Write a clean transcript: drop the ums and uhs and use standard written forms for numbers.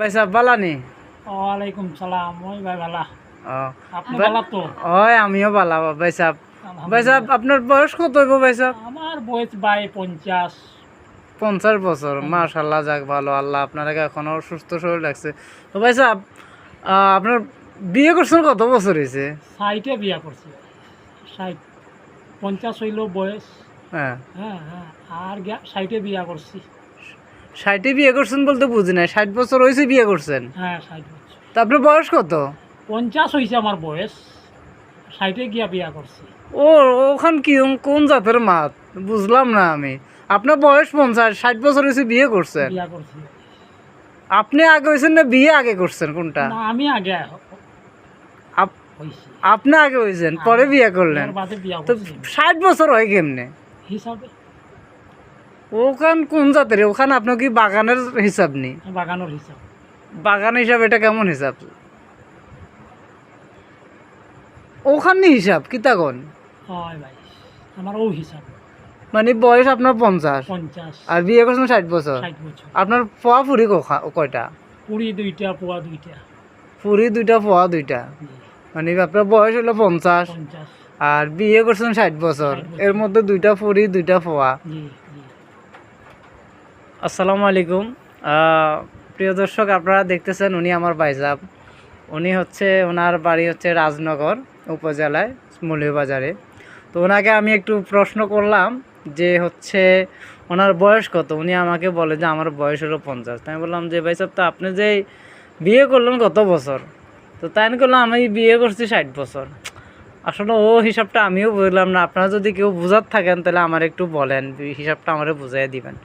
ভাই সাহেব বালা নি? ওয়ালাইকুম সালাম। ওই ভাই ভালা। ও আপনি ভালা তো? ওই আমিও বালা ভাই সাহেব। ভাই সাহেব আলহামদুলিল্লাহ। আপনার বয়স কত হইব ভাই সাহেব? আমার বয়স ভাই 50। 50 বছর, হ্যাঁ, মাশাল্লাহ, যাক ভালো, আল্লাহ আপনাকে এখনো সুস্থ শরীর লাগছে। তো ভাই সাহেব, আপনার বিয়ে করছেন কত বছর হয়েছে? 60-এ বিয়া করছি। 60, 50 হইল বয়স। হ্যাঁ, হ্যাঁ হ্যাঁ। আর 60-এ বিয়া করছি। 60-এ বিয়ে করছেন বলতে বুঝি নাই, 60 বছর হয়েছে বিয়ে করছেন? হ্যাঁ, 60 বছর। তা আপনার বয়স কত? 50 হয়েছে আমার বয়স। 60-এ গিয়া বিয়া করছি। ও, ওখান কি কোন জাতের মাত বুঝলাম না আমি। আপনার বয়স 50, 60 বছর হয়েছে বিয়ে করছেন? বিয়া করছি। আপনি আগে হয়েছেন না বিয়ে আগে করছেন, কোনটা? না, আমি আগে আপ- হয়েছি। আপনি আগে হয়েছেন পরে বিয়ে করলেন? বিয়ার বাদে বিয়া তো করছি 60 বছর হয় কেমনে? হিসাবে। ওখান কোন জাতের? ওখানে আপনার কি বাগানের হিসাব নেই? বাগানোর হিসাব। বাগান হিসাব, এটা কেমন হিসাব? ওখানে হিসাব কি তখন? হয় ভাই, আমার ও হিসাব। মানে বয়স আপনার 50 50, আর বিয়ে করছেন 60 বছর। 60 বছর। আপনার পোয়া ফুরি কয়টা? পুরি 2টা, পোয়া 2টা। ফুরি 2টা, পোয়া 2টা। মানে আপনার বয়স হলো 50 50। আর বিয়ে করছেন 60 বছর, 60 এর বছর। মধ্যে 2টা ফুরি 2টা পোয়া। জি জি। আসসালামু আলাইকুম। প্রিয় দর্শক, আপনারা দেখতেছেন উনি আমার ভাইজাব। উনি হচ্ছে, ওনার বাড়ি হচ্ছে রাজনগর উপজেলায় মৌলভীবাজারে। তো ওনাকে আমি একটু প্রশ্ন করলাম যে হচ্ছে ওনার বয়স কত। উনি আমাকে বলে যে আমার বয়স হলো 50। তাই আমি বললাম যে ভাই সাহেব, তো আপনি যে বিয়ে করলেন কত বছর? তো তাই আমি করলাম আমি বিয়ে করছি 60 বছর। আসলে ও হিসাবটা আমিও বুঝলাম না। আপনারা যদি কেউ বুঝার থাকেন তাহলে আমার একটু বলেন, হিসাবটা আমারে বুঝাই দিবেন।